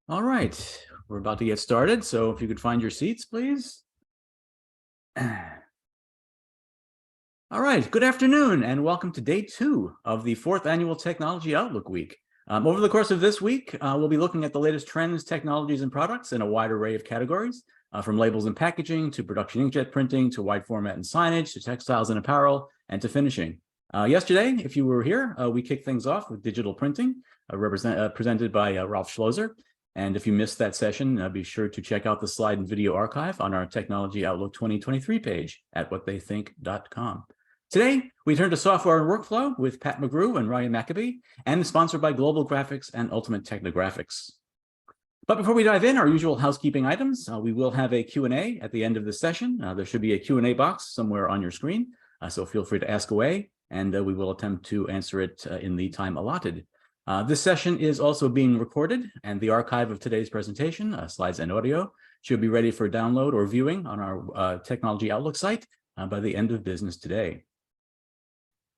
All right, we're about to get started. So if you could find your seats, please. All right, good afternoon and welcome to day 2 of the 4th annual Technology Outlook Week. Over the course of this week, we'll be looking at the latest trends, technologies, and products in a wide array of categories, from labels and packaging to production inkjet printing to wide format and signage to textiles and apparel and to finishing. Yesterday, if you were here, we kicked things off with digital printing, presented by Ralph Schlosser. And if you missed that session, be sure to check out the slide and video archive on our Technology Outlook 2023 page at WhatTheyThink.com. Today, we turn to software and workflow with Pat McGrew and Ryan Maccabee, and sponsored by Global Graphics and Ultimate Technographics. But before we dive in, our usual housekeeping items. We will have a Q&A at the end of the session. There should be a Q&A box somewhere on your screen, so feel free to ask away, and we will attempt to answer it in the time allotted. This session is also being recorded, and the archive of today's presentation, slides and audio, should be ready for download or viewing on our Technology Outlook site by the end of business today.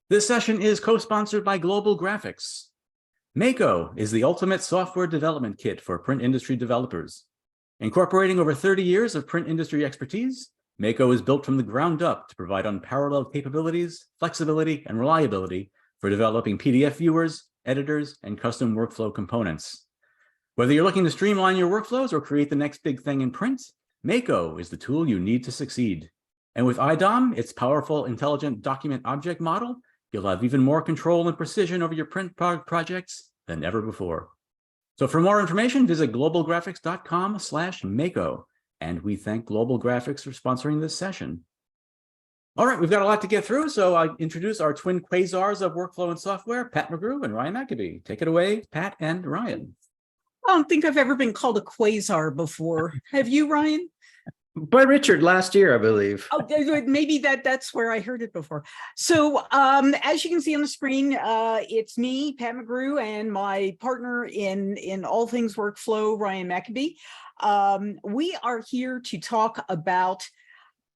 This session is co-sponsored by Global Graphics. Mako is the ultimate software development kit for print industry developers. Incorporating over 30 years of print industry expertise, Mako is built from the ground up to provide unparalleled capabilities, flexibility, and reliability for developing PDF viewers, editors, and custom workflow components. Whether you're looking to streamline your workflows or create the next big thing in print, Mako is the tool you need to succeed. And with IDOM, its powerful intelligent document object model, you'll have even more control and precision over your print projects than ever before. So for more information, visit globalgraphics.com/Mako. And we thank Global Graphics for sponsoring this session. All right, we've got a lot to get through, so I introduce our twin quasars of workflow and software, Pat McGrew and Ryan Maccabee. Take it away, Pat and Ryan. I don't think I've ever been called a quasar before. Have you, Ryan? By Richard last year, I believe. Oh, maybe that's where I heard it before. So as you can see on the screen, it's me, Pat McGrew, and my partner in all things workflow, Ryan Maccabee. We are here to talk about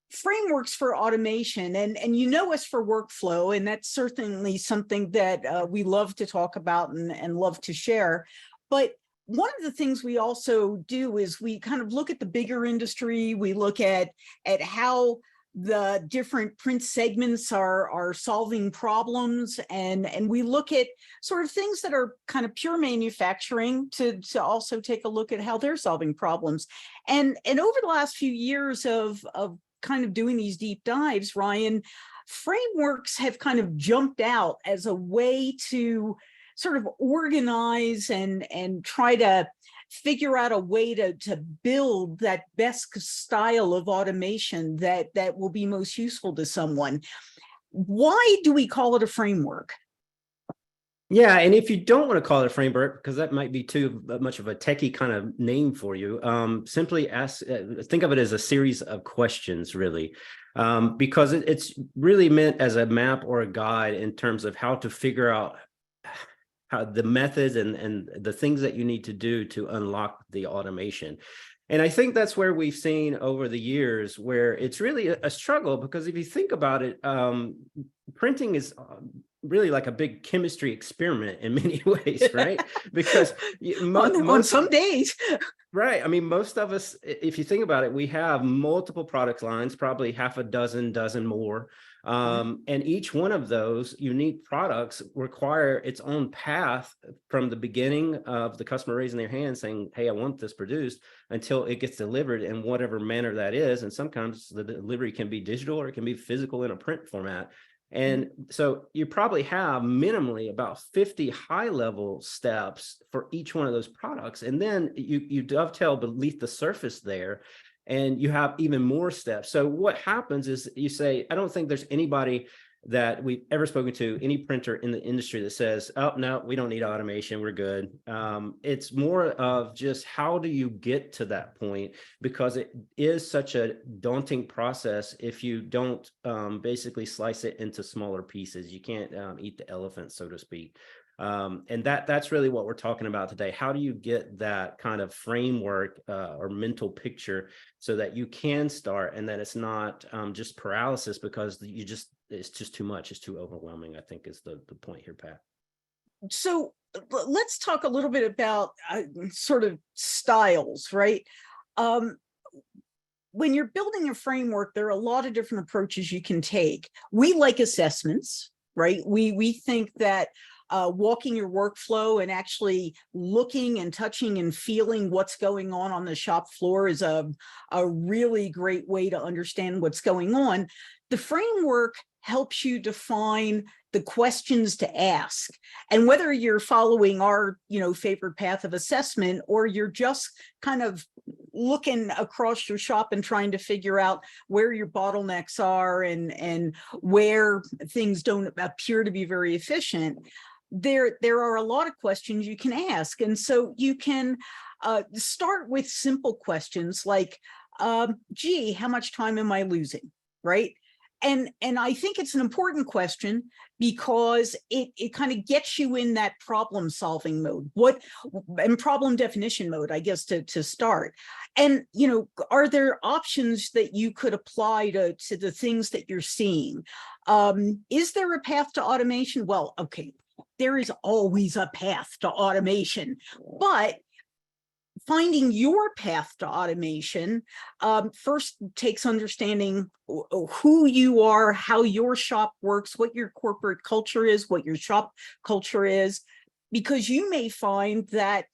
frameworks for automation, and you know us for workflow, and that's certainly something that we love to talk about and love to share. But one of the things we also do is we kind of look at the bigger industry. We look at how the different print segments are solving problems, and we look at sort of things that are kind of pure manufacturing to also take a look at how they're solving problems. And over the last few years of kind of doing these deep dives, Ryan, frameworks have kind of jumped out as a way to sort of organize and try to figure out a way to build that best style of automation that will be most useful to someone. Why do we call it a framework? Yeah, and if you don't want to call it a framework, because that might be too much of a techie kind of name for you, simply ask, think of it as a series of questions, really, because it's really meant as a map or a guide in terms of how to figure out how the methods and the things that you need to do to unlock the automation. And I think that's where we've seen over the years where it's really a struggle, because if you think about it, printing is really like a big chemistry experiment in many ways, right? Because on some days, right? I mean, most of us, if you think about it, we have multiple product lines, probably half a dozen more. And each one of those unique products require its own path from the beginning of the customer raising their hand saying, hey, I want this produced, until it gets delivered in whatever manner that is. And sometimes the delivery can be digital or it can be physical in a print format. And so you probably have minimally about 50 high-level steps for each one of those products. And then you dovetail beneath the surface there, and you have even more steps. So what happens is you say, I don't think there's anybody that we've ever spoken to, any printer in the industry, that says, oh, no, we don't need automation, we're good. It's more of just how do you get to that point, because it is such a daunting process if you don't basically slice it into smaller pieces. You can't eat the elephant, so to speak. And that's really what we're talking about today. How do you get that kind of framework or mental picture so that you can start, and that it's not just paralysis because it's just too much, it's too overwhelming, I think is the point here, Pat. So let's talk a little bit about sort of styles, right? When you're building a framework, there are a lot of different approaches you can take. We like assessments, right? We think that walking your workflow and actually looking and touching and feeling what's going on the shop floor is a really great way to understand what's going on. The framework helps you define the questions to ask. And whether you're following our, favorite path of assessment, or you're just kind of looking across your shop and trying to figure out where your bottlenecks are and where things don't appear to be very efficient, there are a lot of questions you can ask. And so you can start with simple questions like, gee, how much time am I losing, right? And I think it's an important question because it kind of gets you in that problem solving mode, and problem definition mode, I guess, to start. And, are there options that you could apply to the things that you're seeing? Is there a path to automation? Well, okay, there is always a path to automation, but finding your path to automation first takes understanding who you are, how your shop works, what your corporate culture is, what your shop culture is, because you may find that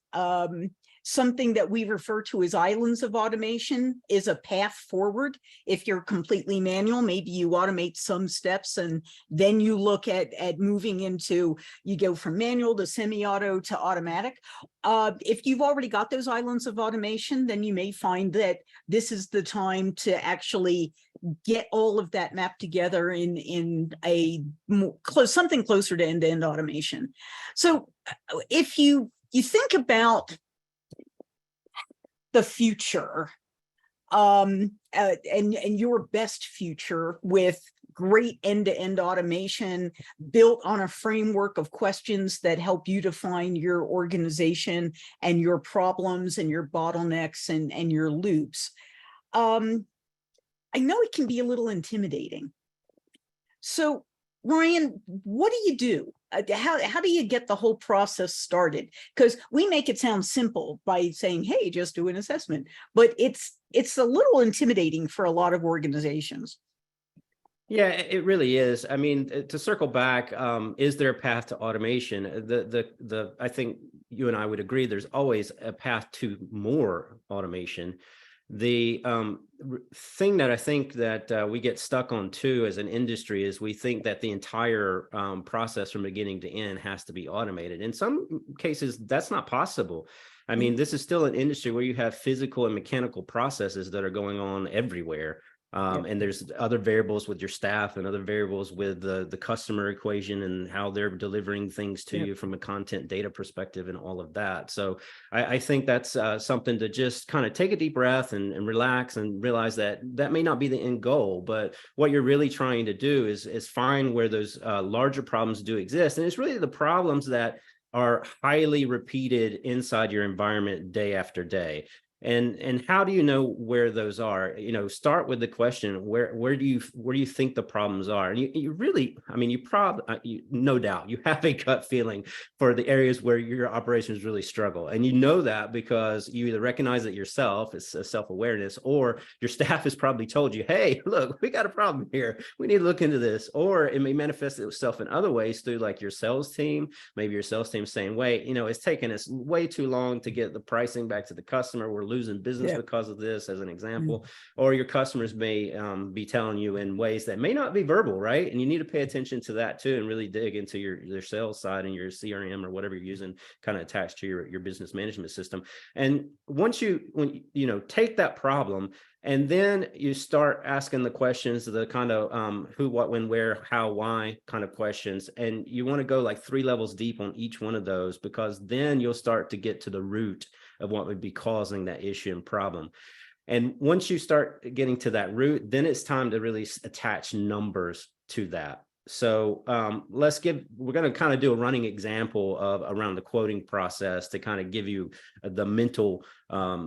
something that we refer to as islands of automation is a path forward. If you're completely manual, maybe you automate some steps and then you look at moving into, you go from manual to semi-auto to automatic. If you've already got those islands of automation, then you may find that this is the time to actually get all of that mapped together in a something closer to end-to-end automation. So if you think about the future and your best future with great end-to-end automation built on a framework of questions that help you define your organization and your problems and your bottlenecks and your loops. I know it can be a little intimidating. So Ryan, what do you do? How do you get the whole process started? Because we make it sound simple by saying, hey, just do an assessment, but it's a little intimidating for a lot of organizations. Yeah, it really is. I mean, to circle back, is there a path to automation? I think you and I would agree there's always a path to more automation. The thing that I think that we get stuck on too as an industry is we think that the entire process from beginning to end has to be automated. In some cases, that's not possible. I mean, this is still an industry where you have physical and mechanical processes that are going on everywhere. And there's other variables with your staff and other variables with the customer equation and how they're delivering things to you from a content data perspective and all of that. So I think that's something to just kind of take a deep breath and relax and realize that that may not be the end goal, but what you're really trying to do is find where those larger problems do exist. And it's really the problems that are highly repeated inside your environment day after day. And how do you know where those are? Start with the question, where do you think the problems are? And you really, I mean, no doubt you have a gut feeling for the areas where your operations really struggle. And you know that because you either recognize it yourself, it's a self-awareness, or your staff has probably told you, hey, look, we got a problem here. We need to look into this. Or it may manifest itself in other ways through like your sales team, maybe your sales team saying, wait, it's taken us way too long to get the pricing back to the customer. We're losing business because of this, as an example. Or your customers may be telling you in ways that may not be verbal, right? And you need to pay attention to that too, and really dig into your sales side and your CRM or whatever you're using kind of attached to your business management system. And when you take that problem and then you start asking the questions, the kind of who, what, when, where, how, why kind of questions. And you want to go like 3 levels deep on each one of those, because then you'll start to get to the root of what would be causing that issue and problem. And once you start getting to that root, then it's time to really attach numbers to that. So we're going to kind of do a running example of around the quoting process to kind of give you the mental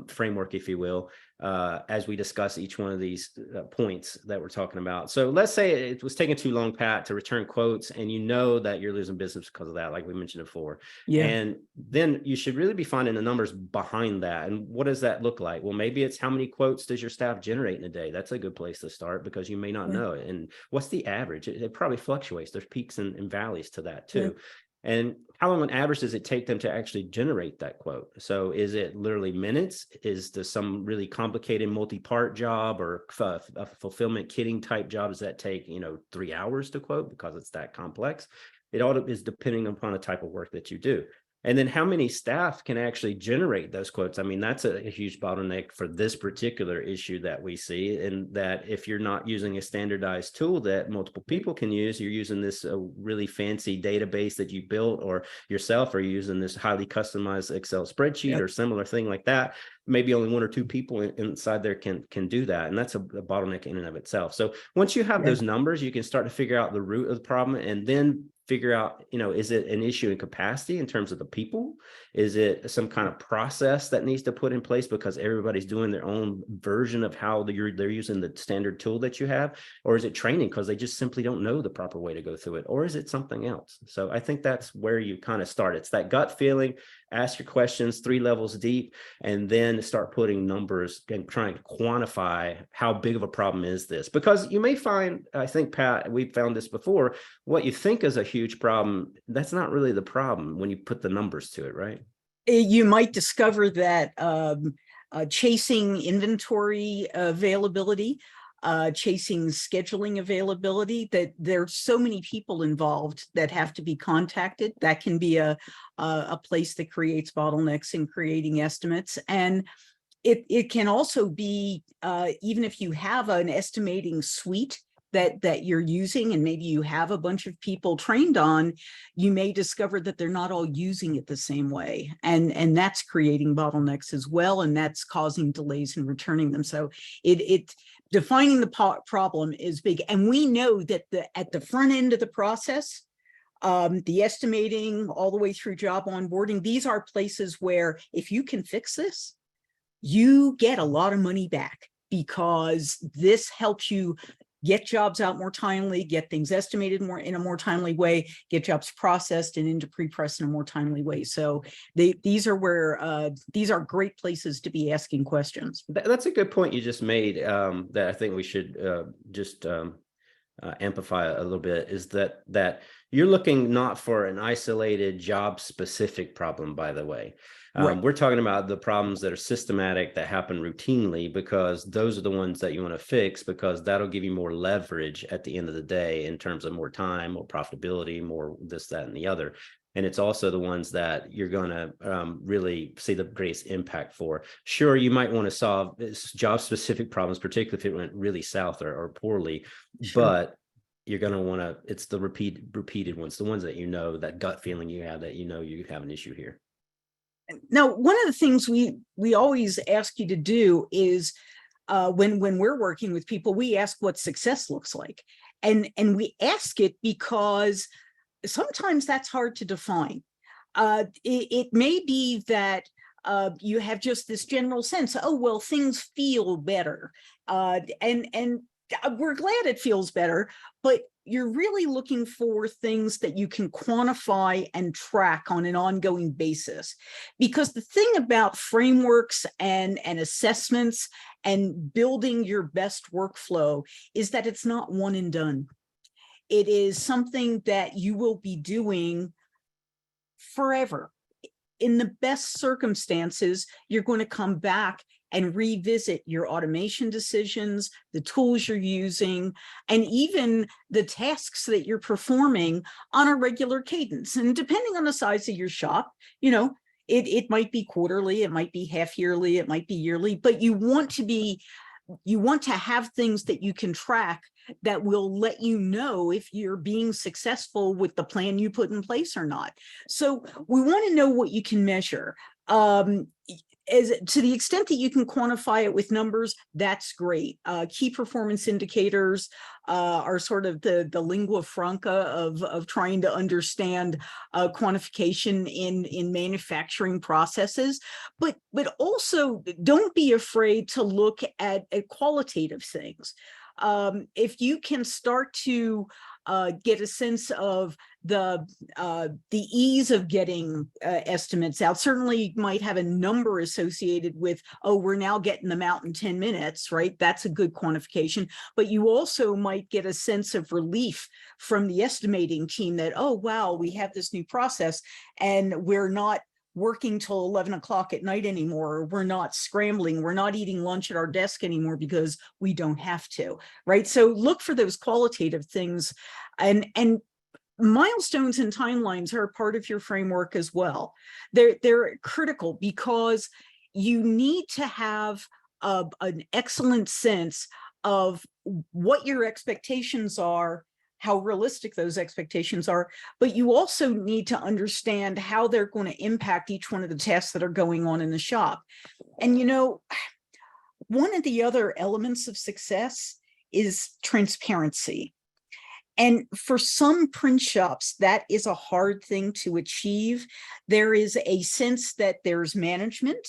framework, if you will. as we discuss each one of these points that we're talking about. So let's say it was taking too long, Pat, to return quotes, and you know that you're losing business because of that, like we mentioned before. Yeah. And then you should really be finding the numbers behind that. And what does that look like? Well, maybe it's how many quotes does your staff generate in a day? That's a good place to start, because you may not know it. And what's the average? It probably fluctuates. There's peaks and valleys to that too. And how long on average does it take them to actually generate that quote? So is it literally minutes? Is there some really complicated multi-part job or a fulfillment kitting type jobs that take, 3 hours to quote because it's that complex? It all is depending upon the type of work that you do. And then how many staff can actually generate those quotes? I mean, that's a huge bottleneck for this particular issue that we see. And that if you're not using a standardized tool that multiple people can use, you're using this really fancy database that you built or yourself, or you're using this highly customized Excel spreadsheet or similar thing like that. Maybe only 1 or 2 people inside there can do that. And that's a bottleneck in and of itself. So once you have those numbers, you can start to figure out the root of the problem, and then figure out, is it an issue in capacity in terms of the people? Is it some kind of process that needs to put in place because everybody's doing their own version of how they're using the standard tool that you have? Or is it training because they just simply don't know the proper way to go through it? Or is it something else? So I think that's where you kind of start. It's that gut feeling, ask your questions 3 levels deep, and then start putting numbers and trying to quantify how big of a problem is this. Because you may find, I think, Pat, we've found this before, what you think is a huge problem, that's not really the problem when you put the numbers to it, right? You might discover that chasing inventory availability, chasing scheduling availability, that there's so many people involved that have to be contacted. That can be a place that creates bottlenecks in creating estimates. And it can also be, even if you have an estimating suite that you're using, and maybe you have a bunch of people trained on, you may discover that they're not all using it the same way. And that's creating bottlenecks as well. And that's causing delays in returning them. So defining the problem is big. And we know that at the front end of the process, the estimating all the way through job onboarding, these are places where if you can fix this, you get a lot of money back, because this helps you get jobs out more timely, get things estimated in a more timely way, get jobs processed and into pre-press in a more timely way. So these are great places to be asking questions. That's a good point you just made, that I think we should just amplify a little bit, is that you're looking not for an isolated job specific problem, by the way. We're talking about the problems that are systematic, that happen routinely, because those are the ones that you want to fix, because that'll give you more leverage at the end of the day in terms of more time, more profitability, more this, that, and the other. And it's also the ones that you're going to really see the greatest impact for. Sure, you might want to solve job specific problems, particularly if it went really south or poorly, but you're going to want to, it's the repeated ones, the ones that that gut feeling you have that you have an issue here. Now, one of the things we always ask you to do is when we're working with people, we ask what success looks like. And we ask it because sometimes that's hard to define. It may be that you have just this general sense, oh, well, things feel better. And we're glad it feels better, but you're really looking for things that you can quantify and track on an ongoing basis. Because the thing about frameworks and assessments and building your best workflow is that it's not one and done. It is something that you will be doing forever. In the best circumstances, you're going to come back and revisit your automation decisions, the tools you're using, and even the tasks that you're performing on a regular cadence. And depending on the size of your shop, it might be quarterly, it might be half yearly, it might be yearly, but you want to have things that you can track that will let you know if you're being successful with the plan you put in place or not. So we want to know what you can measure. Is to the extent that you can quantify it with numbers, that's great. Key performance indicators are sort of the lingua franca of trying to understand quantification in manufacturing processes. But also don't be afraid to look at qualitative things. If you can start to get a sense of the ease of getting estimates out. Certainly you might have a number associated with, oh, we're now getting them out in 10 minutes, right? That's a good quantification. But you also might get a sense of relief from the estimating team that, oh, wow, we have this new process and we're not working till 11 o'clock at night anymore. We're not scrambling. We're not eating lunch at our desk anymore because we don't have to, right? So look for those qualitative things, and milestones and timelines are part of your framework as well. They're critical because you need to have an excellent sense of what your expectations are, how realistic those expectations are, but you also need to understand how they're going to impact each one of the tasks that are going on in the shop. And, you know, one of the other elements of success is transparency. And for some print shops, that is a hard thing to achieve. There is a sense that there's management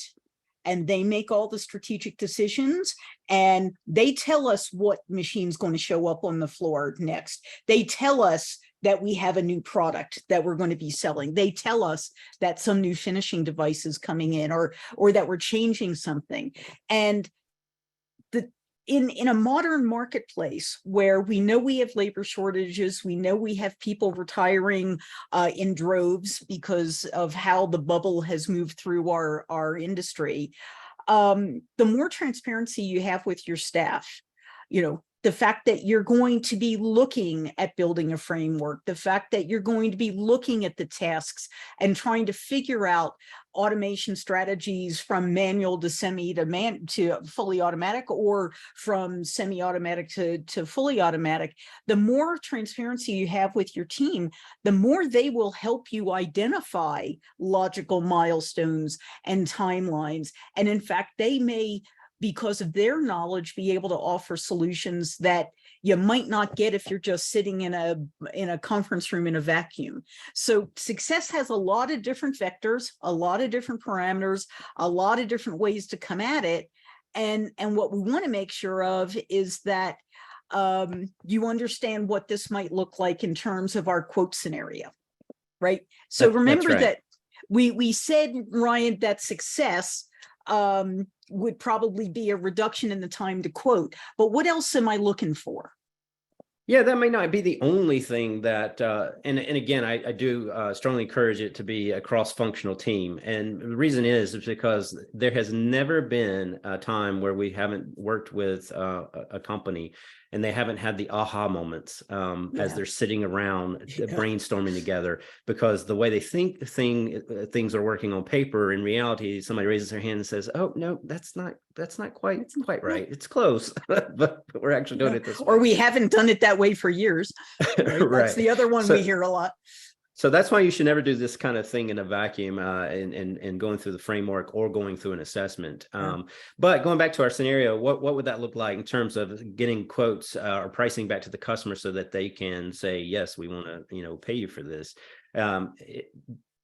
and they make all the strategic decisions and they tell us what machine's going to show up on the floor next. They tell us that we have a new product that we're going to be selling. They tell us that some new finishing device is coming in or that we're changing something. And in a modern marketplace where we know we have labor shortages, we know we have people retiring in droves because of how the bubble has moved through our industry, the more transparency you have with your staff, you know, the fact that you're going to be looking at building a framework, the fact that you're going to be looking at the tasks and trying to figure out automation strategies from manual to to fully automatic, or from semi-automatic to fully automatic. The more transparency you have with your team, the more they will help you identify logical milestones and timelines. And in fact, they may, because of their knowledge, be able to offer solutions that you might not get if you're just sitting in a conference room in a vacuum. So success has a lot of different vectors, a lot of different parameters, a lot of different ways to come at it. And what we want to make sure of is that you understand what this might look like in terms of our quote scenario, right? So remember that we said, Ryan, that success would probably be a reduction in the time to quote. But what else am I looking for? Yeah, that may not be the only thing that, and again, I do strongly encourage it to be a cross-functional team. And the reason is because there has never been a time where we haven't worked with a company and they haven't had the aha moments as they're sitting around brainstorming together, because the way they think things are working on paper, in reality, somebody raises their hand and says, oh, no, that's not quite right. It's close, but we're actually doing it this way. Or we haven't done it that way for years. Right? Right. That's the other one we hear a lot. So that's why you should never do this kind of thing in a vacuum and going through the framework or going through an assessment. But going back to our scenario, what would that look like in terms of getting quotes or pricing back to the customer so that they can say, yes, we want to, pay you for this.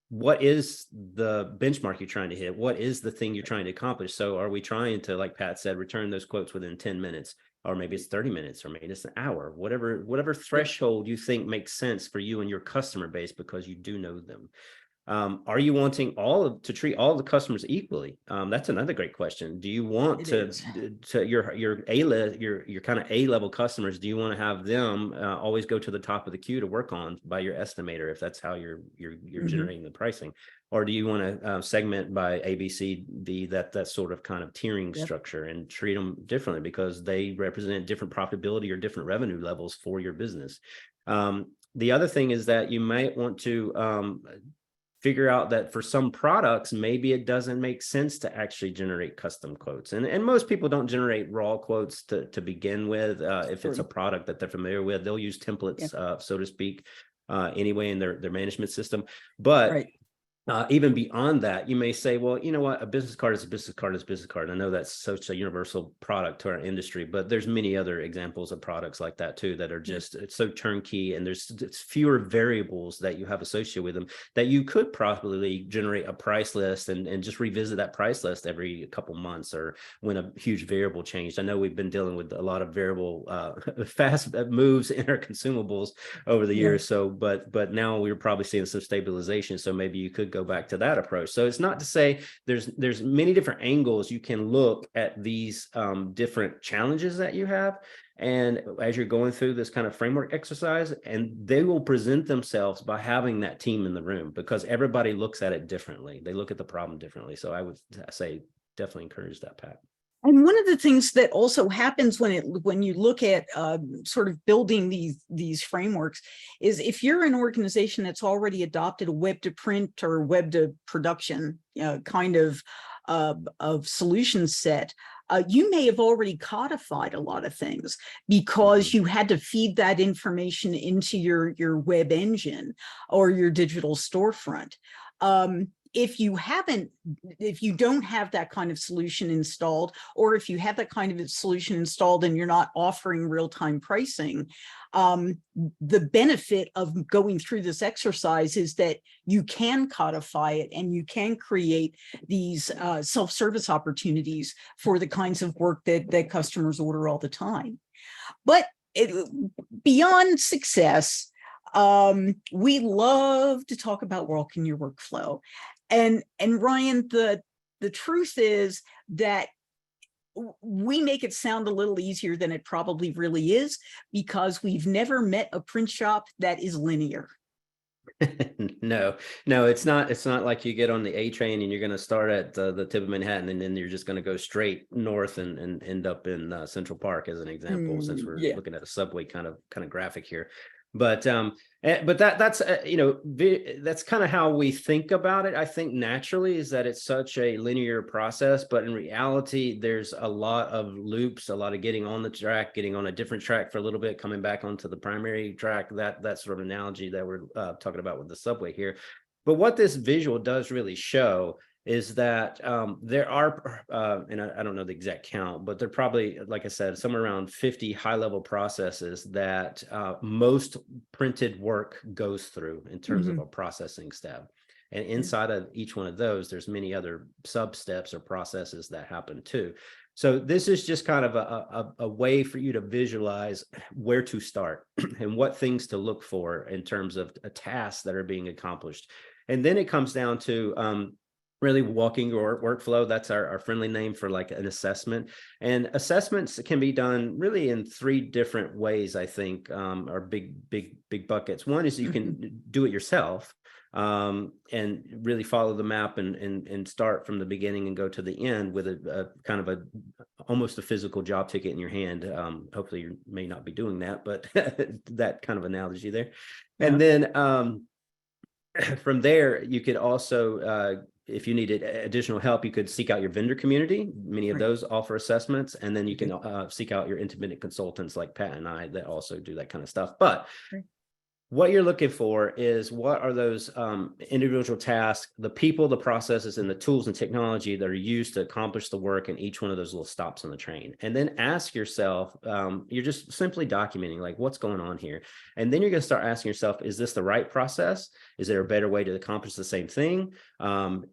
What is the benchmark you're trying to hit? What is the thing you're trying to accomplish? So are we trying to, like Pat said, return those quotes within 10 minutes? Or maybe it's 30 minutes, or maybe it's an hour, whatever threshold you think makes sense for you and your customer base, because you do know them. Are you wanting to treat all the customers equally? That's another great question. Do you want to your kind of A-level customers, do you want to have them always go to the top of the queue to work on by your estimator, if that's how you're generating the pricing? Or do you want to segment by A, B, C, D, that sort of kind of tiering structure, and treat them differently because they represent different profitability or different revenue levels for your business? The other thing is that you might want to figure out that for some products, maybe it doesn't make sense to actually generate custom quotes. And most people don't generate raw quotes to begin with. If it's a product that they're familiar with, they'll use templates, so to speak, anyway, in their management system. But Even beyond that, you may say, well, you know what, a business card is a business card is a business card. I know that's such a universal product to our industry, but there's many other examples of products like that too, that are just, it's so turnkey, and there's fewer variables that you have associated with them, that you could probably generate a price list and just revisit that price list every couple months, or when a huge variable changed. I know we've been dealing with a lot of variable fast moves in our consumables over the years. So, but now we're probably seeing some stabilization. So maybe you could go back to that approach. So it's not to say there's many different angles you can look at these different challenges that you have. And as you're going through this kind of framework exercise, and they will present themselves by having that team in the room, because everybody looks at it differently. They look at the problem differently. So I would say definitely encourage that, Pat. And one of the things that also happens when you look at sort of building these frameworks is, if you're an organization that's already adopted a web to print or web to production kind of solution set, you may have already codified a lot of things because you had to feed that information into your web engine or your digital storefront. If you don't have that kind of solution installed, or if you have that kind of solution installed and you're not offering real-time pricing, the benefit of going through this exercise is that you can codify it and you can create these self-service opportunities for the kinds of work that customers order all the time. But beyond success, we love to talk about walking your workflow. And Ryan, the truth is that we make it sound a little easier than it probably really is, because we've never met a print shop that is linear. No, it's not. It's not like you get on the A train and you're going to start at the tip of Manhattan, and then you're just going to go straight north and end up in Central Park, as an example, since we're looking at a subway kind of graphic here. But that's that's kind of how we think about it. I think naturally is that it's such a linear process, but in reality, there's a lot of loops, a lot of getting on the track, getting on a different track for a little bit, coming back onto the primary track. That sort of analogy that we're talking about with the subway here. But what this visual does really show is that there are, and I don't know the exact count, but they're probably, like I said, somewhere around 50 high-level processes that most printed work goes through in terms of a processing step. And inside of each one of those, there's many other sub-steps or processes that happen too. So this is just kind of a way for you to visualize where to start and what things to look for in terms of tasks that are being accomplished. And then it comes down to really walking your workflow. That's our friendly name for like an assessment. And assessments can be done really in 3 different ways, I think, are big buckets. One is you can do it yourself and really follow the map and start from the beginning and go to the end with a kind of almost a physical job ticket in your hand. Hopefully you may not be doing that, but that kind of analogy there. And then from there, you could also if you needed additional help, you could seek out your vendor community. Many of those offer assessments, and then you can seek out your independent consultants like Pat and I that also do that kind of stuff. But what you're looking for is, what are those individual tasks, the people, the processes, and the tools and technology that are used to accomplish the work in each one of those little stops on the train. And then ask yourself, you're just simply documenting like what's going on here. And then you're going to start asking yourself, is this the right process? Is there a better way to accomplish the same thing?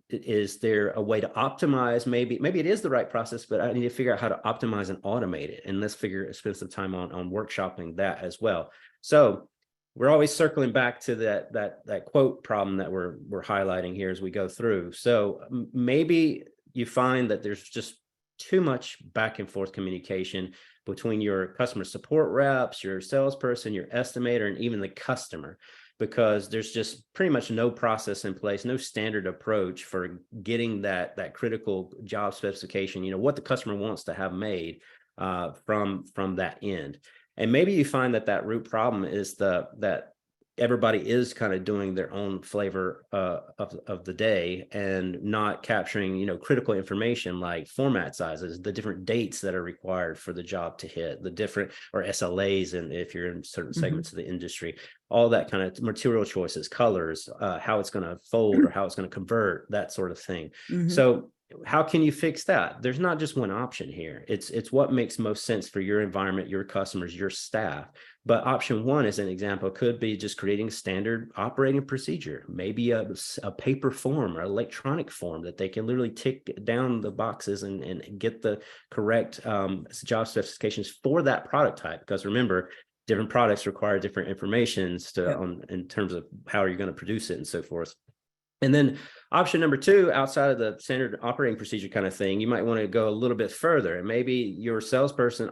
Is there a way to optimize? Maybe it is the right process, but I need to figure out how to optimize and automate it. And let's spend some time on workshopping that as well. So we're always circling back to that quote problem that we're highlighting here as we go through. So maybe you find that there's just too much back and forth communication between your customer support reps, your salesperson, your estimator, and even the customer, because there's just pretty much no process in place, no standard approach for getting that critical job specification, what the customer wants to have made from that end. And maybe you find that root problem is that everybody is kind of doing their own flavor of the day and not capturing, critical information like format sizes, the different dates that are required for the job to hit, the different or SLAs, and if you're in certain segments of the industry, all that kind of material choices, colors, how it's going to fold or how it's going to convert, that sort of thing. So how can you fix that? There's not just one option here. It's what makes most sense for your environment, your customers, your staff. But option one, as an example, could be just creating standard operating procedure, maybe a paper form or electronic form that they can literally tick down the boxes and get the correct job specifications for that product type. Because remember, different products require different informations in terms of how you're going to produce it and so forth. And then option number two, outside of the standard operating procedure kind of thing, you might want to go a little bit further. And maybe your salesperson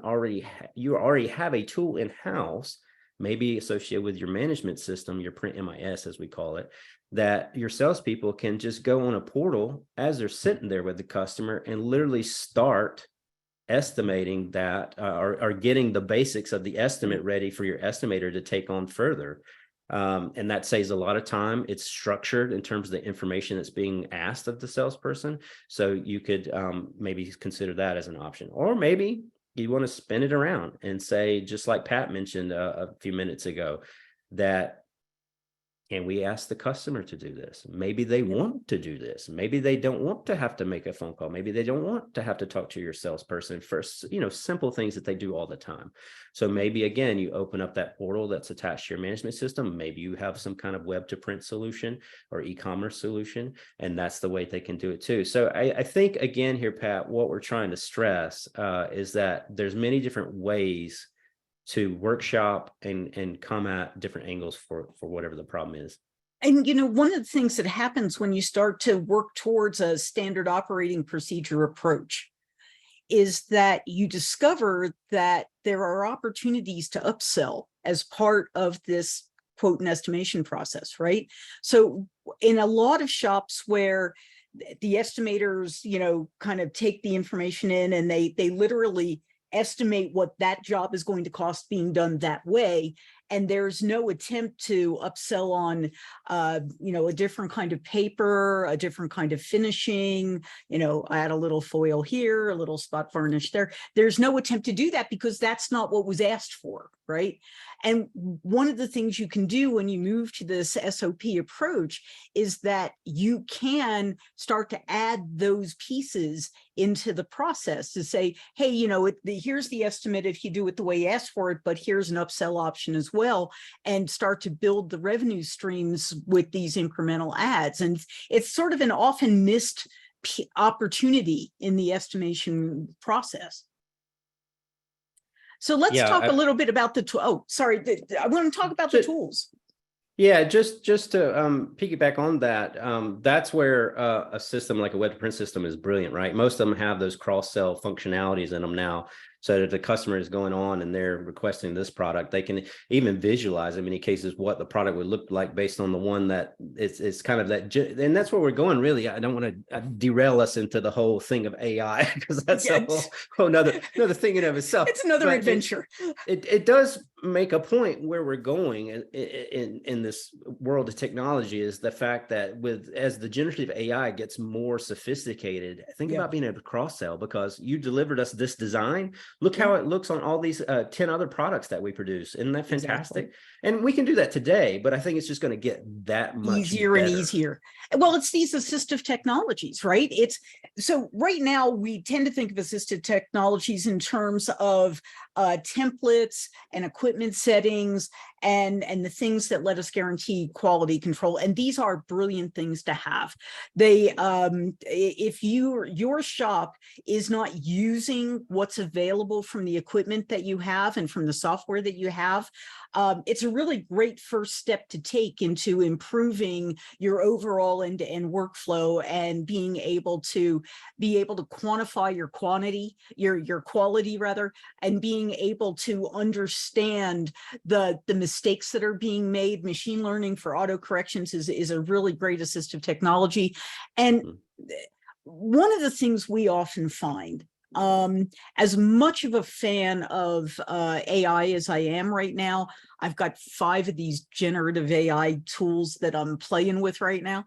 you already have a tool in-house, maybe associated with your management system, your print MIS, as we call it, that your salespeople can just go on a portal as they're sitting there with the customer and literally start estimating that or getting the basics of the estimate ready for your estimator to take on further. And that saves a lot of time. It's structured in terms of the information that's being asked of the salesperson. So you could maybe consider that as an option. Or maybe you want to spin it around and say, just like Pat mentioned a few minutes ago, that can we ask the customer to do this? Maybe they want to do this. Maybe they don't want to have to make a phone call. Maybe they don't want to have to talk to your salesperson for, simple things that they do all the time. So maybe, again, you open up that portal that's attached to your management system. Maybe you have some kind of web to print solution or e-commerce solution, and that's the way they can do it too. So I think, again, here, Pat, what we're trying to stress is that there's many different ways to workshop and come at different angles for whatever the problem is. And, one of the things that happens when you start to work towards a standard operating procedure approach is that you discover that there are opportunities to upsell as part of this quote and estimation process, right? So in a lot of shops where the estimators, kind of take the information in and they literally estimate what that job is going to cost being done that way. And there's no attempt to upsell on, a different kind of paper, a different kind of finishing, add a little foil here, a little spot varnish there. There's no attempt to do that because that's not what was asked for, right? And one of the things you can do when you move to this SOP approach is that you can start to add those pieces into the process to say, hey, here's the estimate if you do it the way you asked for it, but here's an upsell option as well, and start to build the revenue streams with these incremental adds. And it's sort of an often missed opportunity in the estimation process. So let's talk a little bit about the tool. Oh, sorry, I want to talk about the tools. Yeah, just to piggyback on that, that's where a system like a web to print system is brilliant, right? Most of them have those cross-sell functionalities in them now. So that if the customer is going on and they're requesting this product, they can even visualize in many cases what the product would look like based on the one that it's kind of that. And that's where we're going, really. I don't want to derail us into the whole thing of AI because that's a whole another thing in of itself. It's another adventure. It does make a point where we're going in this world of technology is the fact that as the generative AI gets more sophisticated, think about being able to cross-sell, because you delivered us this design. Look how it looks on all these 10 other products that we produce. Isn't that fantastic? Exactly. And we can do that today, but I think it's just going to get that much easier and easier. Well, it's these assistive technologies, right? So right now we tend to think of assistive technologies in terms of templates and equipment settings and the things that let us guarantee quality control. And these are brilliant things to have. They, if your shop is not using what's available from the equipment that you have and from the software that you have, it's a really great first step to take into improving your overall end-to-end workflow and being able to quantify your quality rather, and being able to understand the mistakes that are being made. Machine learning for auto corrections is a really great assistive technology. And one of the things we often find As much of a fan of AI as I am right now, I've got 5 of these generative AI tools that I'm playing with right now.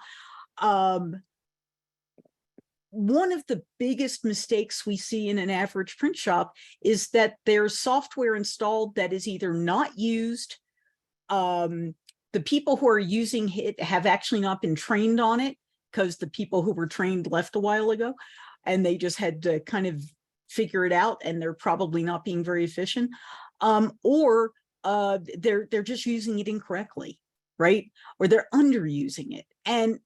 One of the biggest mistakes we see in an average print shop is that there's software installed that is either not used, the people who are using it have actually not been trained on it because the people who were trained left a while ago, and they just had to kind of figure it out, and they're probably not being very efficient, or they're just using it incorrectly, right? Or they're underusing it. And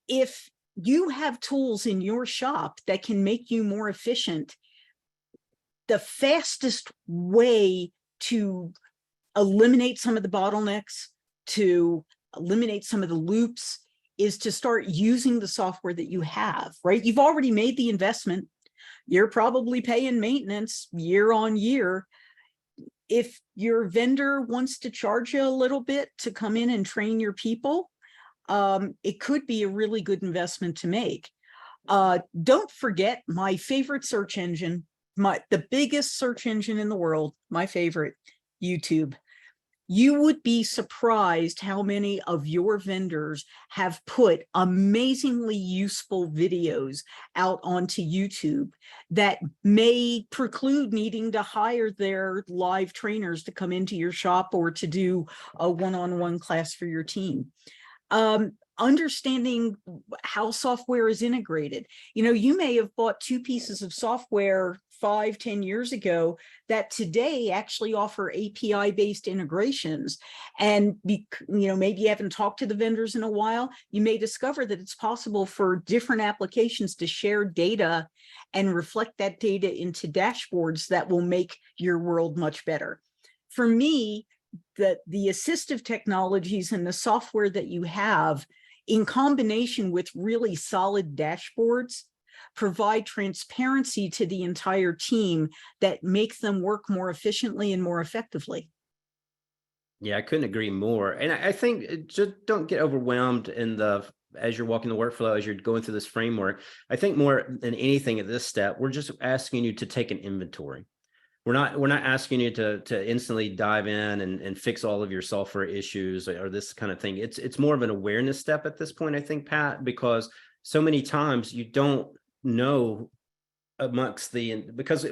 if you have tools in your shop that can make you more efficient, the fastest way to eliminate some of the bottlenecks, to eliminate some of the loops, is to start using the software that you have, right? You've already made the investment. You're probably paying maintenance year on year. If your vendor wants to charge you a little bit to come in and train your people, it could be a really good investment to make. Don't forget my favorite search engine, the biggest search engine in the world, my favorite, YouTube. You would be surprised how many of your vendors have put amazingly useful videos out onto YouTube that may preclude needing to hire their live trainers to come into your shop or to do a one-on-one class for your team. Understanding how software is integrated. You know, you may have bought 2 pieces of software 5-10 years ago that today actually offer API-based integrations. And, maybe you haven't talked to the vendors in a while, you may discover that it's possible for different applications to share data and reflect that data into dashboards that will make your world much better. For me, the assistive technologies and the software that you have in combination with really solid dashboards provide transparency to the entire team that make them work more efficiently and more effectively. Yeah, I couldn't agree more. And I think just don't get overwhelmed as you're walking the workflow, as you're going through this framework. I think more than anything at this step, we're just asking you to take an inventory. We're not asking you to instantly dive in and fix all of your software issues or this kind of thing. It's more of an awareness step at this point, I think, Pat, because so many times you don't know because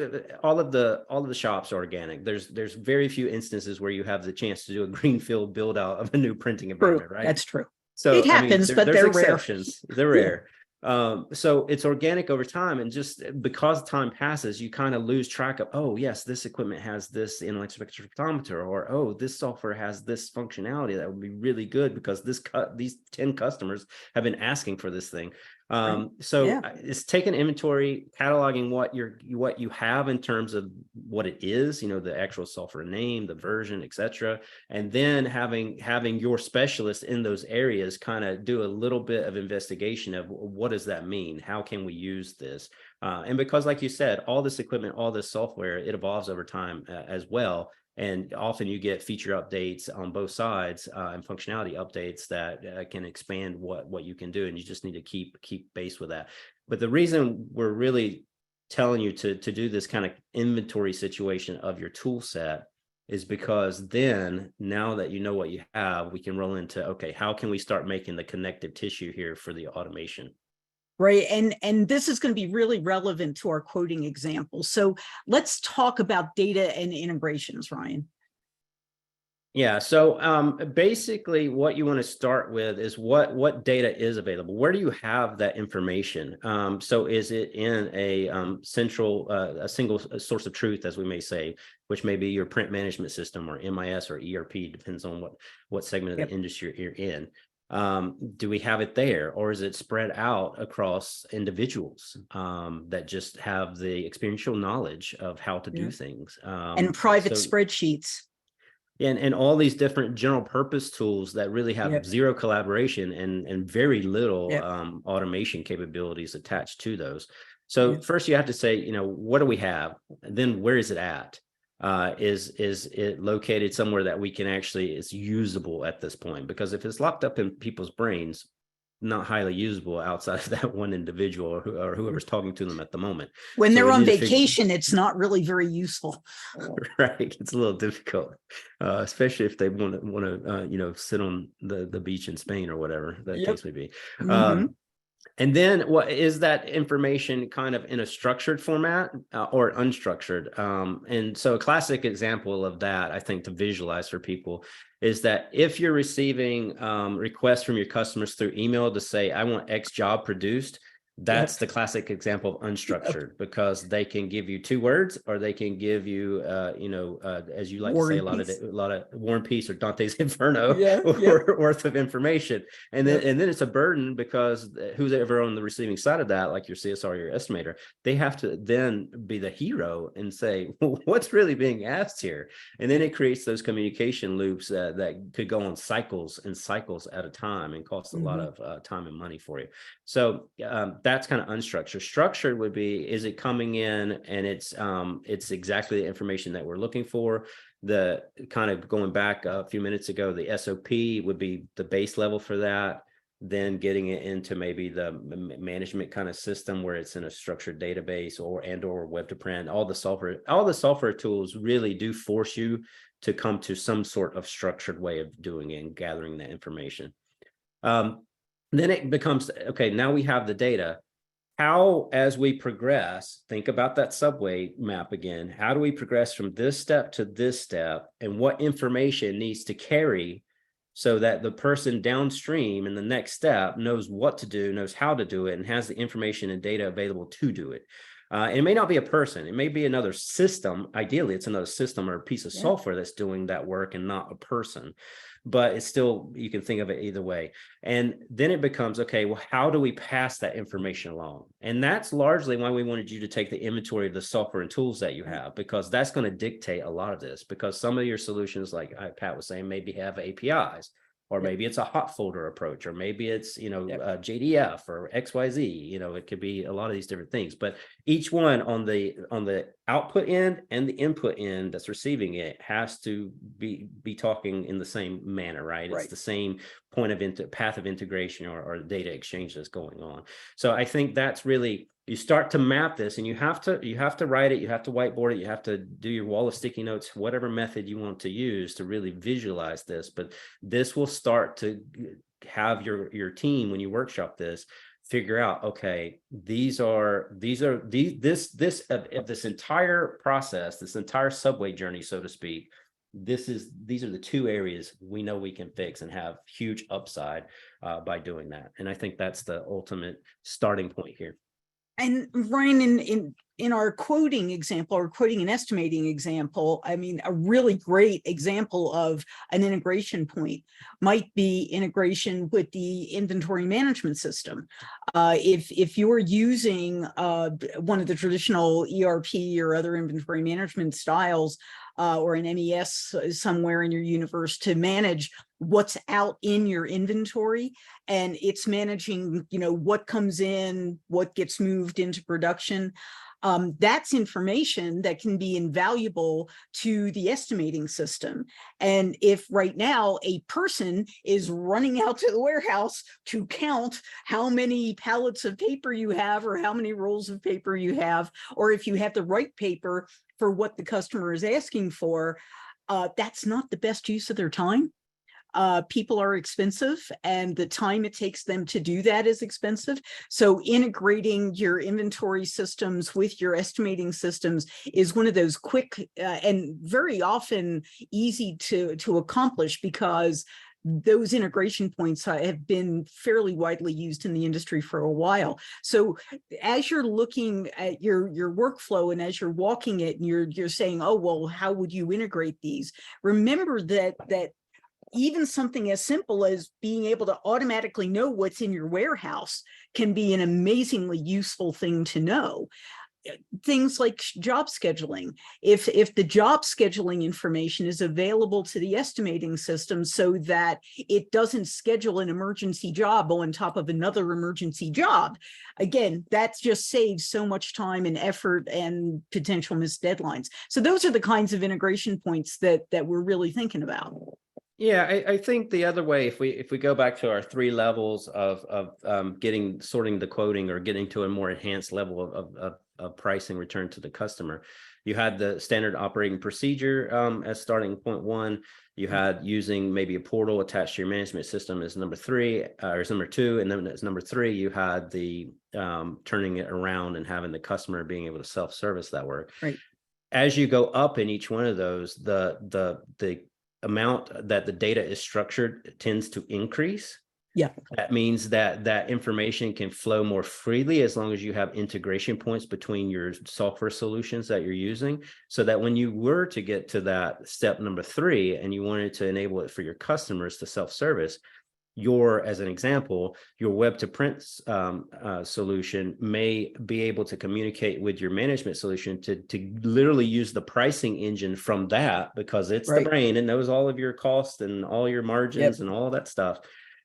all of the shops are organic. There's very few instances where you have the chance to do a greenfield build out of a new printing environment, right? That's true. So it happens, but there's they're exceptions. rare. They're rare. So it's organic over time, and just because time passes, you kind of lose track of, oh yes, this equipment has this inline spectrophotometer, or oh, this software has this functionality that would be really good because these 10 customers have been asking for this thing. It's taking inventory, cataloging what you have in terms of what it is, the actual software name, the version, etc., and then having your specialists in those areas kind of do a little bit of investigation of what does that mean, how can we use this, and because, like you said, all this equipment, all this software, it evolves over time as well. And often you get feature updates on both sides and functionality updates that can expand what you can do. And you just need to keep pace with that. But the reason we're really telling you to do this kind of inventory situation of your tool set is because then, now that you know what you have, we can roll into, okay, how can we start making the connective tissue here for the automation? Right. And this is going to be really relevant to our quoting example. So let's talk about data and integrations, Ryan. Yeah. So basically what you want to start with is what data is available. Where do you have that information? So is it in a a single source of truth, as we may say, which may be your print management system or MIS or ERP, depends on what segment of the industry you're in. Do we have it there, or is it spread out across individuals that just have the experiential knowledge of how to do things, and private spreadsheets, and all these different general purpose tools that really have zero collaboration and very little automation capabilities attached to those? So first you have to say, what do we have? Then where is it at? Is it located somewhere that we can actually is usable at this point? Because if it's locked up in people's brains, not highly usable outside of that one individual or whoever's talking to them at the moment. When So they're we on need to figure- vacation, it's not really very useful. Right, it's a little difficult, especially if they want to sit on the beach in Spain or whatever that Yep. case may be. Mhm. And then what is that information kind of in a structured format or unstructured? And so a classic example of that, I think, to visualize for people is that if you're receiving requests from your customers through email to say, I want X job produced, that's Yep. the classic example of unstructured, because they can give you 2 words, or they can give you, as you like War to say, and Peace. a lot of War and Peace or Dante's Inferno Yeah, yep. worth of information. And then it's a burden, because who's ever on the receiving side of that, like your CSR, your estimator, they have to then be the hero and say, well, what's really being asked here? And then it creates those communication loops that could go on cycles and cycles at a time and cost a lot of time and money for you. So that's kind of unstructured. Structured would be, is it coming in and it's exactly the information that we're looking for? The kind of going back a few minutes ago, the SOP would be the base level for that. Then getting it into maybe the management kind of system where it's in a structured database or web to print. All the software tools really do force you to come to some sort of structured way of doing it and gathering that information. Then it becomes, okay, now we have the data. How, as we progress, think about that subway map again. How do we progress from this step to this step, and what information needs to carry so that the person downstream in the next step knows what to do, knows how to do it, and has the information and data available to do it. It may not be a person. It may be another system. Ideally, it's another system or a piece of software that's doing that work and not a person. But it's still, you can think of it either way. And then it becomes, okay, well, how do we pass that information along? And that's largely why we wanted you to take the inventory of the software and tools that you have, because that's going to dictate a lot of this, because some of your solutions, like Pat was saying, maybe have APIs, or maybe it's a hot folder approach, or maybe it's, JDF or XYZ, it could be a lot of these different things, but each one on the output end and the input end that's receiving it has to be talking in the same manner, right? It's the same point of path of integration or data exchange that's going on. So I think that's really, you start to map this, and you have to write it, you have to whiteboard it, you have to do your wall of sticky notes, whatever method you want to use to really visualize this. But this will start to have your team, when you workshop this, figure out, okay, this entire process, this entire subway journey, so to speak, these are the 2 areas we know we can fix and have huge upside by doing that. And I think that's the ultimate starting point here. And Ryan, in our quoting example, or quoting and estimating example, I mean, a really great example of an integration point might be integration with the inventory management system. If you're using one of the traditional ERP or other inventory management styles, or an MES somewhere in your universe to manage what's out in your inventory, and it's managing, what comes in, what gets moved into production. That's information that can be invaluable to the estimating system. And if right now a person is running out to the warehouse to count how many pallets of paper you have, or how many rolls of paper you have, or if you have the right paper for what the customer is asking for, that's not the best use of their time. People are expensive, and the time it takes them to do that is expensive. So integrating your inventory systems with your estimating systems is one of those quick and very often easy to accomplish, because those integration points have been fairly widely used in the industry for a while. So as you're looking at your workflow, and as you're walking it, and you're saying, oh, well, how would you integrate these? Remember that even something as simple as being able to automatically know what's in your warehouse can be an amazingly useful thing to know. Things like job scheduling. If the job scheduling information is available to the estimating system so that it doesn't schedule an emergency job on top of another emergency job, again, that just saves so much time and effort and potential missed deadlines. So those are the kinds of integration points that we're really thinking about. Yeah, I think the other way, if we go back to our 3 levels of sorting the quoting or getting to a more enhanced level of pricing return to the customer, you had the standard operating procedure as starting point 1. You had using maybe a portal attached to your management system as number 3 or as number 2, and then as number 3 you had the turning it around and having the customer being able to self-service that work. Right. As you go up in each one of those, the amount that the data is structured tends to increase. Yeah. That means that information can flow more freely as long as you have integration points between your software solutions that you're using, so that when you were to get to that step number 3 and you wanted to enable it for your customers to self-service, as an example, your web to print solution may be able to communicate with your management solution to literally use the pricing engine from that, because it's the brain. It knows all of your costs and all your margins and all that stuff.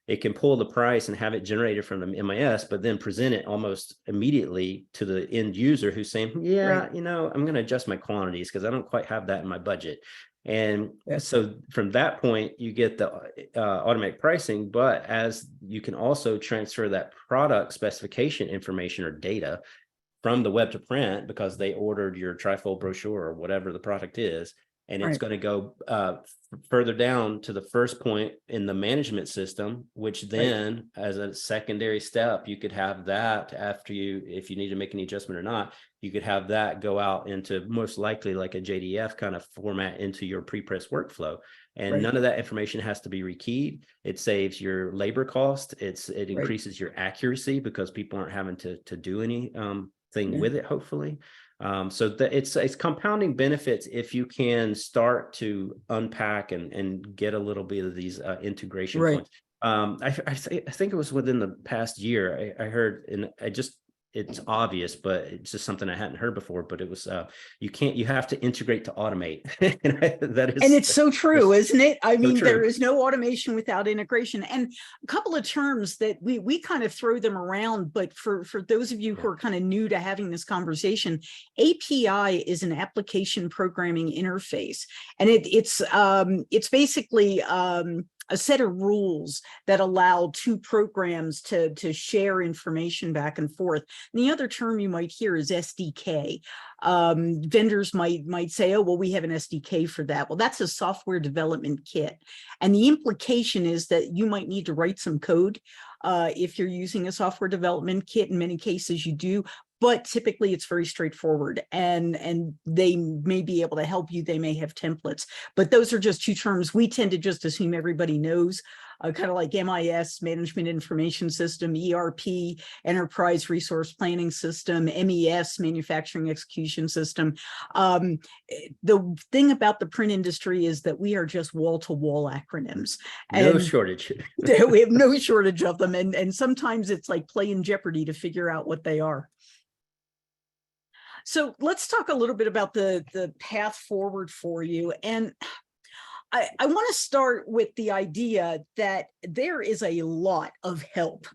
It can pull the price and have it generated from the MIS, but then present it almost immediately to the end user who's saying, yeah, I'm going to adjust my quantities because I don't quite have that in my budget. And so from that point, you get the automatic pricing, but as you can also transfer that product specification information or data from the web to print, because they ordered your trifold brochure or whatever the product is, and it's going to go further down to the first point in the management system, which then as a secondary step, you could have that after if you need to make any adjustment or not, you could have that go out into most likely like a JDF kind of format into your pre-press workflow. And none of that information has to be rekeyed. It saves your labor cost. It increases your accuracy because people aren't having to do any thing with it, hopefully. So it's compounding benefits if you can start to unpack and get a little bit of these integration points. I think it was within the past year I heard, and it's obvious, but it's just something I hadn't heard before, but it was you have to integrate to automate. And it's so true, isn't it? I mean, true. There is no automation without integration. And a couple of terms that we kind of throw them around, but for those of you who are kind of new to having this conversation, API is an application programming interface. And it's basically a set of rules that allow two programs to share information back and forth. And the other term you might hear is SDK. Vendors might say, oh, well, we have an SDK for that. Well, that's a software development kit. And the implication is that you might need to write some code if you're using a software development kit. In many cases you do, but typically it's very straightforward, and they may be able to help you. They may have templates, but those are just two terms we tend to just assume everybody knows, kind of like MIS, Management Information System, ERP, Enterprise Resource Planning System, MES, Manufacturing Execution System. The thing about the print industry is that we are just wall-to-wall acronyms. No shortage. We have no shortage of them, and sometimes it's like playing Jeopardy to figure out what they are. So let's talk a little bit about the path forward for you. And I want to start with the idea that there is a lot of help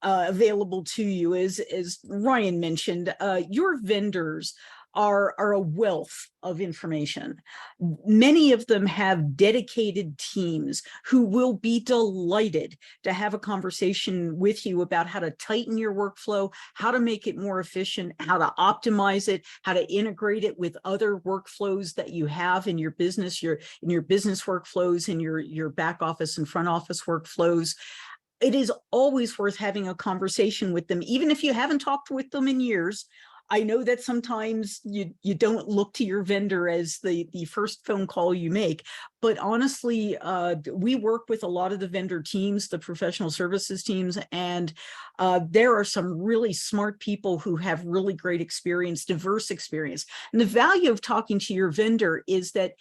available to you. As Ryan mentioned, your vendors are a wealth of information. Many of them have dedicated teams who will be delighted to have a conversation with you about how to tighten your workflow, how to make it more efficient, how to optimize it, how to integrate it with other workflows that you have in your business, in your business workflows, in your back office and front office workflows. It is always worth having a conversation with them, even if you haven't talked with them in years. I know that sometimes you don't look to your vendor as the first phone call you make, but honestly, we work with a lot of the vendor teams, the professional services teams, and there are some really smart people who have really great experience, diverse experience. And the value of talking to your vendor is that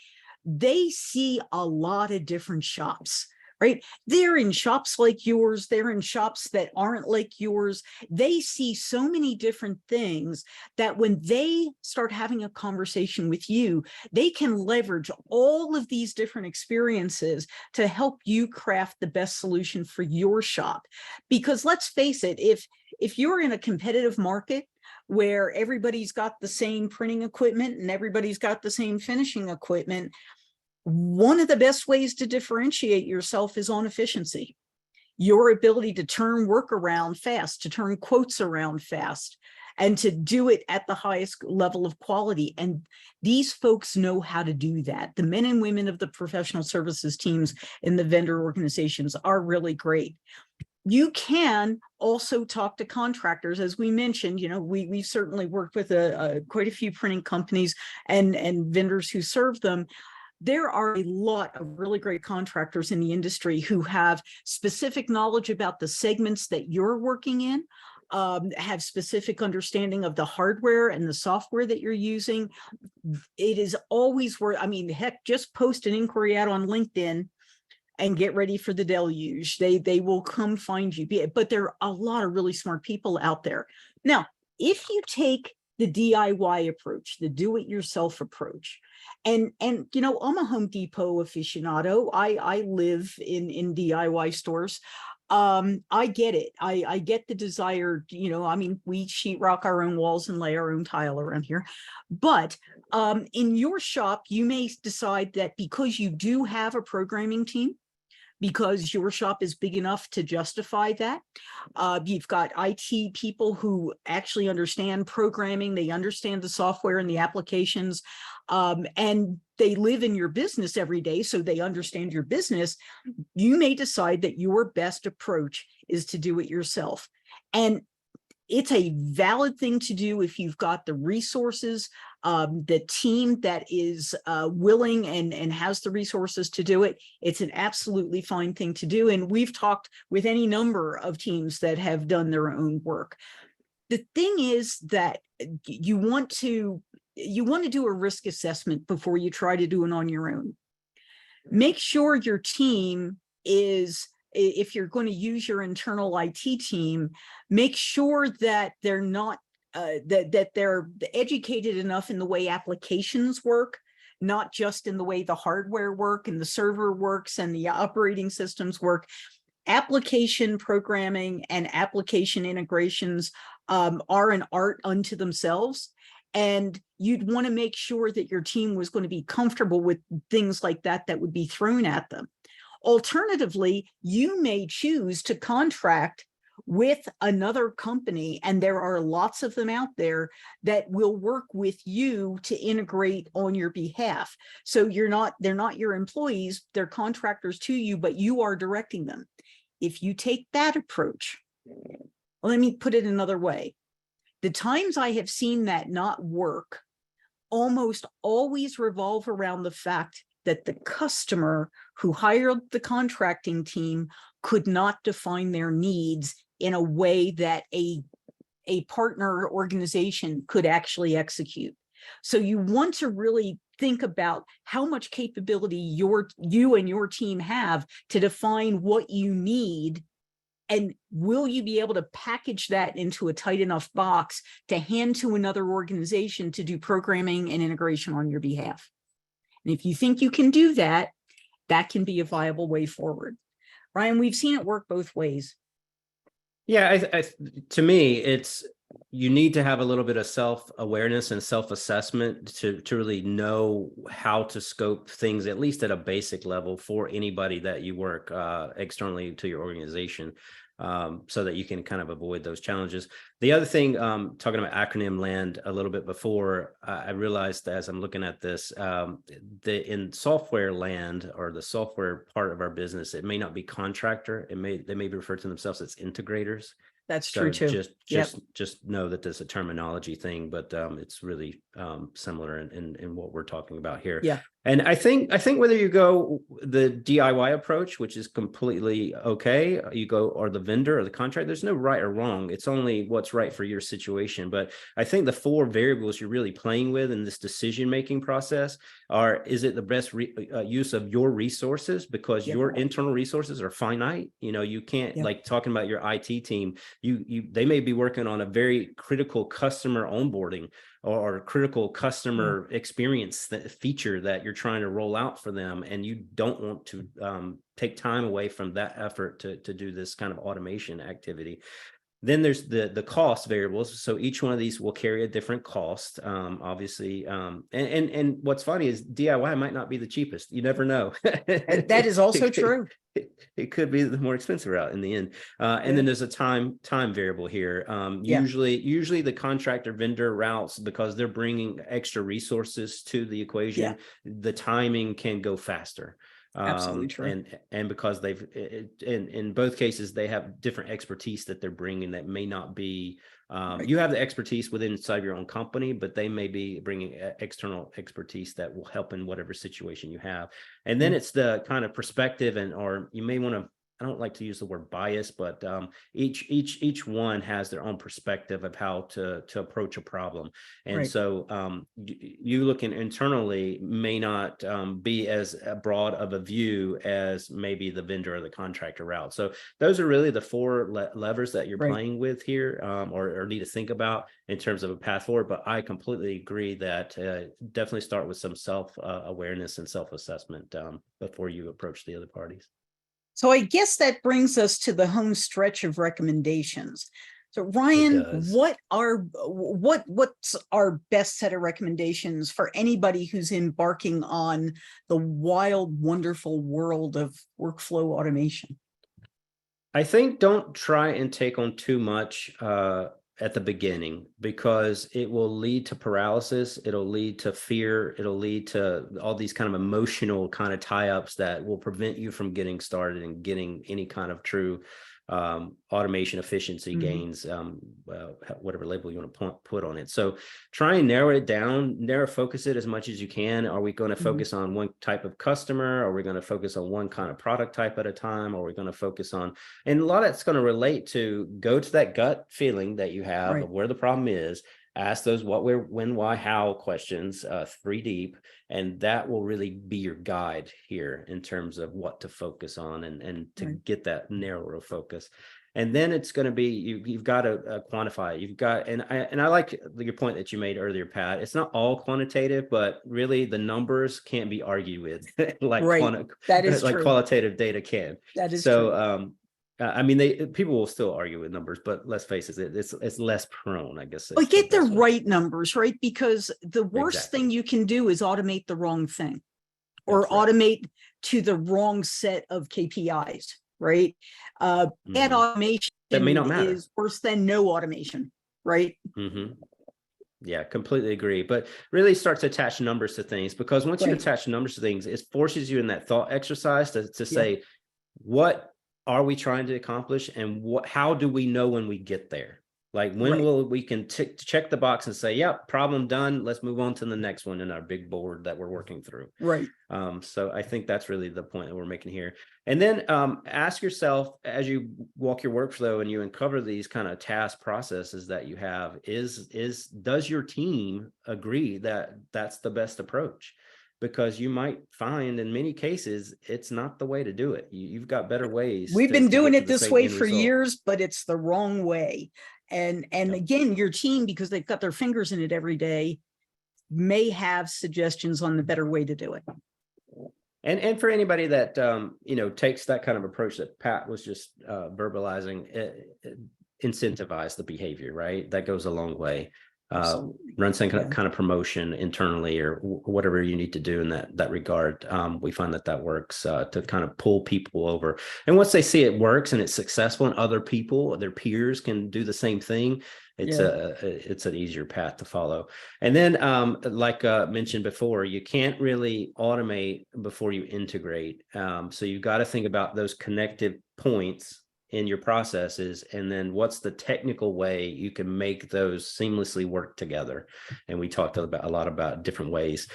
they see a lot of different shops. Right? They're in shops like yours. They're in shops that aren't like yours. They see so many different things that when they start having a conversation with you, they can leverage all of these different experiences to help you craft the best solution for your shop. Because let's face it, if you're in a competitive market where everybody's got the same printing equipment and everybody's got the same finishing equipment, One of the best ways to differentiate yourself is on efficiency. Your ability to turn work around fast, to turn quotes around fast, and to do it at the highest level of quality. And these folks know how to do that. The men and women of the professional services teams in the vendor organizations are really great. You can also talk to contractors, as we mentioned. We've certainly worked with quite a few printing companies and vendors who serve them. There are a lot of really great contractors in the industry who have specific knowledge about the segments that you're working in, have specific understanding of the hardware and the software that you're using. It is always worth, heck, just post an inquiry out on LinkedIn and get ready for the deluge. They will come find you. But there are a lot of really smart people out there. Now, if you take the DIY approach, the do-it-yourself approach, and I'm a Home Depot aficionado. I live in DIY stores. I get it. I get the desire. We sheetrock our own walls and lay our own tile around here. But in your shop, you may decide that because you do have a programming team, because your shop is big enough to justify that. You've got IT people who actually understand programming, they understand the software and the applications, and they live in your business every day, so they understand your business. You may decide that your best approach is to do it yourself. And it's a valid thing to do if you've got the resources, the team that is willing and has the resources to do it. It's an absolutely fine thing to do. And we've talked with any number of teams that have done their own work. The thing is that you want to do a risk assessment before you try to do it on your own. Make sure your team is, if you're going to use your internal IT team, make sure that they're not that they're educated enough in the way applications work, not just in the way the hardware work and the server works and the operating systems work. Application programming and application integrations are an art unto themselves. And you'd want to make sure that your team was going to be comfortable with things like that would be thrown at them. Alternatively, you may choose to contract with another company, and there are lots of them out there that will work with you to integrate on your behalf. So they're not your employees, they're contractors to you, but you are directing them. If you take that approach, let me put it another way. The times I have seen that not work almost always revolve around the fact that the customer who hired the contracting team could not define their needs in a way that a partner organization could actually execute. So you want to really think about how much capability you and your team have to define what you need, and will you be able to package that into a tight enough box to hand to another organization to do programming and integration on your behalf. And if you think you can do that, that can be a viable way forward. Ryan, we've seen it work both ways. Yeah, to me, you need to have a little bit of self-awareness and self-assessment to really know how to scope things, at least at a basic level, for anybody that you work externally to your organization, so that you can kind of avoid those challenges. The other thing, talking about acronym land a little bit before, I realized as I'm looking at this, in software land, or the software part of our business, it may not be contractor. They may be referred to themselves as integrators. That's true too. Just know that there's a terminology thing, but it's really similar in what we're talking about here. Yeah. And I think whether you go the DIY approach, which is completely okay, you go, or the vendor or the contract, there's no right or wrong. It's only what's right for your situation. But I think the four variables you're really playing with in this decision-making process are, is it the best use of your resources? Because your internal resources are finite. You can't, like talking about your IT team, they may be working on a very critical customer onboarding or critical customer experience feature that you're trying to roll out for them, and you don't want to take time away from that effort to do this kind of automation activity. Then there's the cost variables. So each one of these will carry a different cost, obviously. And what's funny is DIY might not be the cheapest. You never know. And that is also true. It could be the more expensive route in the end. And Yeah. then there's a time variable here. Yeah. Usually the contractor vendor routes, because they're bringing extra resources to the equation, the timing can go faster. Absolutely true. And because they've in both cases they have different expertise that they're bringing that may not be Right. you have the expertise within inside your own company, but they may be bringing external expertise that will help in whatever situation you have. And then it's the kind of perspective, and or you may want to, I don't like to use the word bias, but each one has their own perspective of how to approach a problem. And Right. so you looking internally may not be as broad of a view as maybe the vendor or the contractor route. So those are really the four levers that you're Right. playing with here, or need to think about in terms of a path forward. But I completely agree that definitely start with some self-awareness and self-assessment before you approach the other parties. So I guess that brings us to the home stretch of recommendations. So Ryan, does. what's our best set of recommendations for anybody who's embarking on the wild, wonderful world of workflow automation? I think don't try and take on too much at the beginning, because it will lead to paralysis. It'll lead to fear. It'll lead to all these kind of emotional kind of tie-ups that will prevent you from getting started and getting any kind of true automation efficiency gains, whatever label you want to put on it. So try and narrow it down, focus it as much as you can. Are we going to focus on one type of customer? Are we going to focus on one kind of product type at a time? Are we going to focus on, and a lot of it's going to relate to, go to that gut feeling that you have of where the problem is, ask those what, where, when, why, how questions, 3 deep, and that will really be your guide here in terms of what to focus on and to get that narrower focus. And then it's going to be, you've got to quantify it. You've got, and I like your point that you made earlier, Pat. It's not all quantitative, but really the numbers can't be argued with like that is like true. Qualitative data can. That is so. True. I mean, people will still argue with numbers, but let's face it, it's less prone, I guess. But get the right numbers, right? Because the worst thing you can do is automate the wrong thing, or automate to the wrong set of KPIs, right? Bad automation that may not matter. Is worse than no automation, right? Yeah, completely agree. But really start to attach numbers to things, because once you attach numbers to things, it forces you in that thought exercise to say, what are we trying to accomplish, and how do we know when we get there? Like, when will we can check the box and say, yep, problem done, let's move on to the next one in our big board that we're working through. Right. So I think that's really the point that we're making here. And then ask yourself, as you walk your workflow and you uncover these kind of task processes that you have, does your team agree that that's the best approach? Because you might find in many cases, it's not the way to do it. You've got better ways. We've been doing it this way for years, but it's the wrong way. And again, your team, because they've got their fingers in it every day, may have suggestions on the better way to do it. And for anybody that, takes that kind of approach that Pat was just verbalizing, incentivize the behavior, right? That goes a long way. Run some kind of promotion internally, or whatever you need to do in that regard. We find that works to kind of pull people over. And once they see it works and it's successful, and other people, their peers, can do the same thing, it's an easier path to follow. And then, like mentioned before, you can't really automate before you integrate. So you've got to think about those connective points in your processes, and then what's the technical way you can make those seamlessly work together. And we talked a lot about different ways,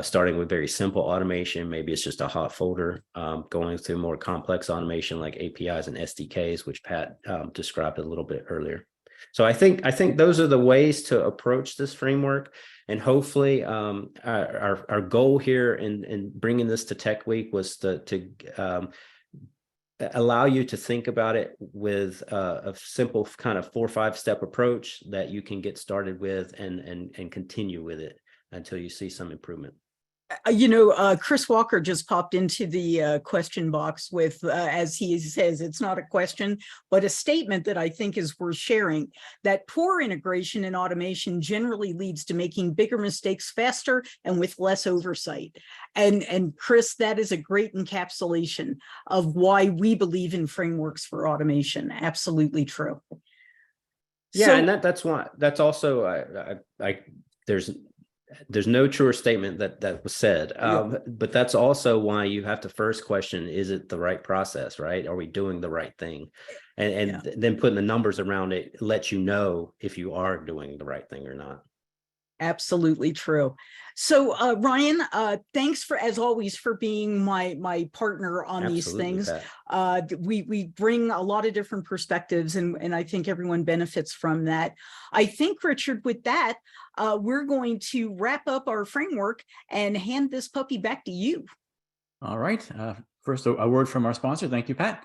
starting with very simple automation. Maybe it's just a hot folder, going through more complex automation like APIs and SDKs, which Pat described a little bit earlier. So I think those are the ways to approach this framework. And hopefully our goal here in bringing this to Tech Week was to allow you to think about it with a simple kind of 4 or 5 step approach that you can get started with and continue with it until you see some improvement. Chris Walker just popped into the question box with, as he says, it's not a question, but a statement that I think is worth sharing, that poor integration and automation generally leads to making bigger mistakes faster and with less oversight. And Chris, that is a great encapsulation of why we believe in frameworks for automation. Absolutely true. Yeah, So, and that's why, that's also, there's no truer statement that was said, but that's also why you have to first question, is it the right process, right? Are we doing the right thing? And then putting the numbers around it lets you know if you are doing the right thing or not. absolutely true. So Ryan, thanks for, as always, for being my partner on these things. Pat. We bring a lot of different perspectives, and I think everyone benefits from that. I think, Richard, with that, we're going to wrap up our framework and hand this puppy back to you. All right. First, a word from our sponsor. Thank you, Pat.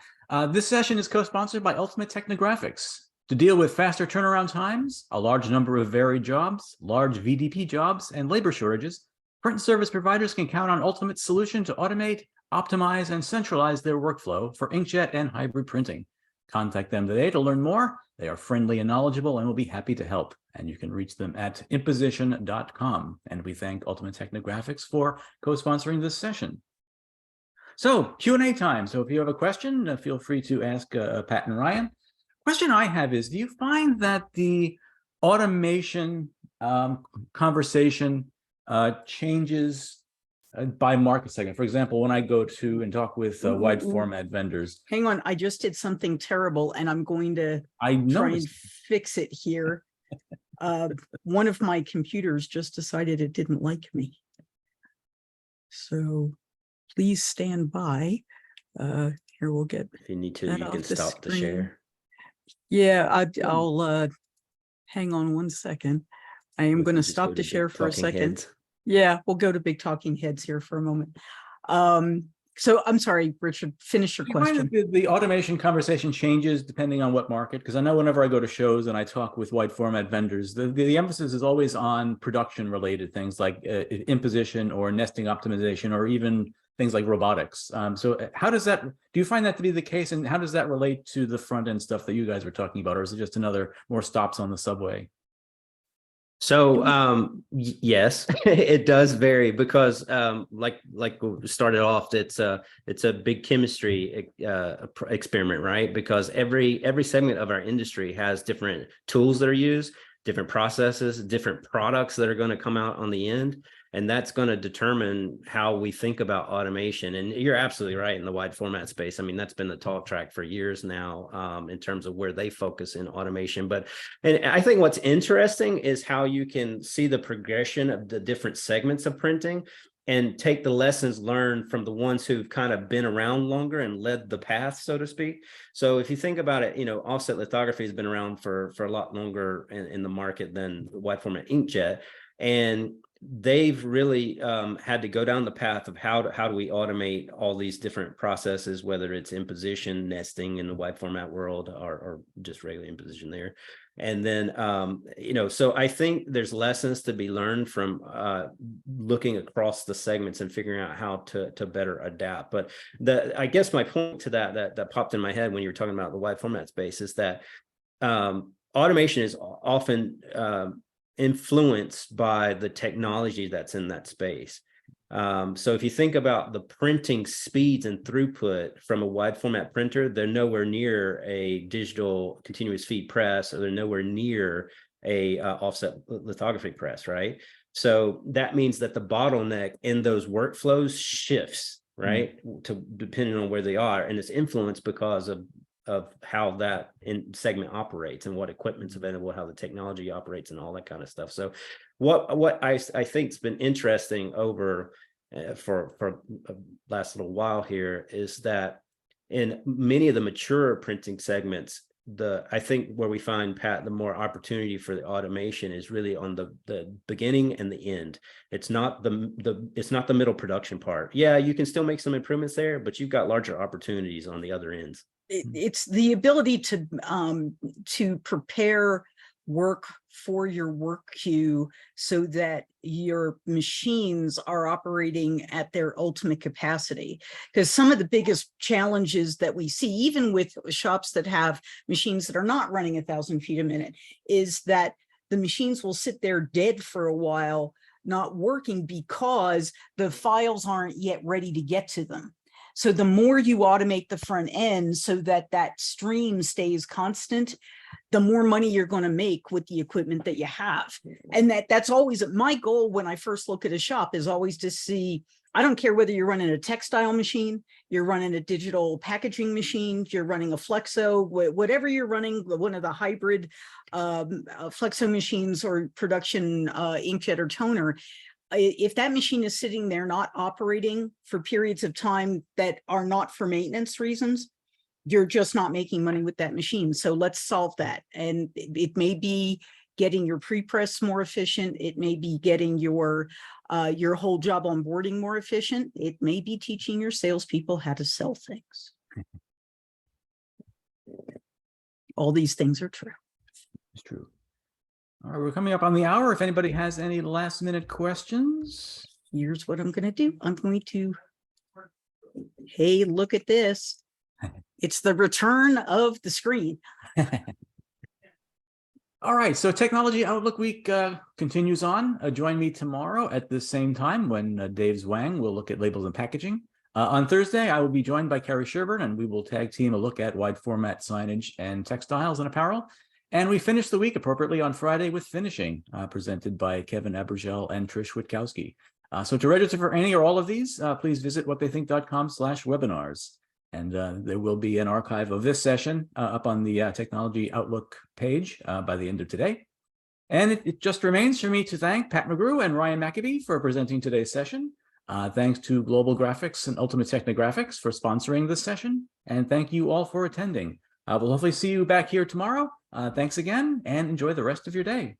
This session is co-sponsored by Ultimate Technographics. To deal with faster turnaround times, a large number of varied jobs, large VDP jobs, and labor shortages, print service providers can count on Ultimate's solution to automate, optimize, and centralize their workflow for inkjet and hybrid printing. Contact them today to learn more. They are friendly and knowledgeable and will be happy to help. And you can reach them at imposition.com. And we thank Ultimate Technographics for co-sponsoring this session. So Q&A time. So if you have a question, feel free to ask Pat and Ryan. Question I have is, do you find that the automation conversation changes by market segment? For example, when I go to and talk with wide format vendors. Hang on, I just did something terrible and I'm going to try and fix it here. One of my computers just decided it didn't like me. So please stand by. Here, we'll get. If you need to, you can stop the share. Yeah, I'll hang on one second. I am going to stop the share for a second. Yeah, we'll go to big talking heads here for a moment. So I'm sorry, Richard, finish your question. The automation conversation changes depending on what market, because I know whenever I go to shows and I talk with wide format vendors, the emphasis is always on production related things like imposition or nesting optimization, or even things like robotics. So how does that, do you find that to be the case, and how does that relate to the front end stuff that you guys were talking about, or is it just another more stops on the subway? So yes, it does vary, because like we started off, it's a big chemistry experiment, right? Because every segment of our industry has different tools that are used, different processes, different products that are going to come out on the end. And that's going to determine how we think about automation. And you're absolutely right in the wide format space. I mean, that's been the talk track for years now in terms of where they focus in automation. And I think what's interesting is how you can see the progression of the different segments of printing and take the lessons learned from the ones who've kind of been around longer and led the path, so to speak. So if you think about it, offset lithography has been around for a lot longer in the market than wide format inkjet. And they've really had to go down the path of how do we automate all these different processes, whether it's imposition, nesting in the wide format world, or just regular imposition there. And then, so I think there's lessons to be learned from looking across the segments and figuring out how to better adapt. But I guess my point to that popped in my head when you were talking about the wide format space is that automation is often influenced by the technology that's in that space. So if you think about the printing speeds and throughput from a wide format printer, they're nowhere near a digital continuous feed press, or they're nowhere near a offset lithography press, right? So that means that the bottleneck in those workflows shifts, right, depending on where they are, and it's influenced because of how that segment operates and what equipment's available, how the technology operates, and all that kind of stuff. So what I think has been interesting over for the last little while here is that in many of the mature printing segments, I think where we find, Pat, the more opportunity for the automation is really on the beginning and the end. It's not the middle production part. Yeah, you can still make some improvements there, but you've got larger opportunities on the other ends. It's the ability to prepare work for your work queue so that your machines are operating at their ultimate capacity. Because some of the biggest challenges that we see, even with shops that have machines that are not running 1,000 feet a minute, is that the machines will sit there dead for a while, not working because the files aren't yet ready to get to them. So the more you automate the front end so that that stream stays constant, the more money you're going to make with the equipment that you have. And that's always my goal when I first look at a shop, is always to see, I don't care whether you're running a textile machine, you're running a digital packaging machine, you're running a Flexo, whatever you're running, one of the hybrid Flexo machines or production inkjet or toner. If that machine is sitting there not operating for periods of time that are not for maintenance reasons, you're just not making money with that machine. So let's solve that. And it may be getting your pre-press more efficient. It may be getting your whole job onboarding more efficient. It may be teaching your salespeople how to sell things. All these things are true. It's true. All right, we're coming up on the hour. If anybody has any last minute questions. Here's what I'm going to do. I'm going to, hey, look at this. It's the return of the screen. All right, so Technology Outlook Week continues on. Join me tomorrow at the same time when Dave Zwang will look at labels and packaging. On Thursday, I will be joined by Carrie Sherburne, and we will tag team a look at wide format signage and textiles and apparel. And we finish the week appropriately on Friday with finishing, presented by Kevin Abergel and Trish Witkowski. So to register for any or all of these, please visit whattheythink.com/webinars. And there will be an archive of this session up on the Technology Outlook page by the end of today. And it just remains for me to thank Pat McGrew and Ryan McAbee for presenting today's session. Thanks to Global Graphics and Ultimate Technographics for sponsoring this session. And thank you all for attending. We'll hopefully see you back here tomorrow. Thanks again, and enjoy the rest of your day.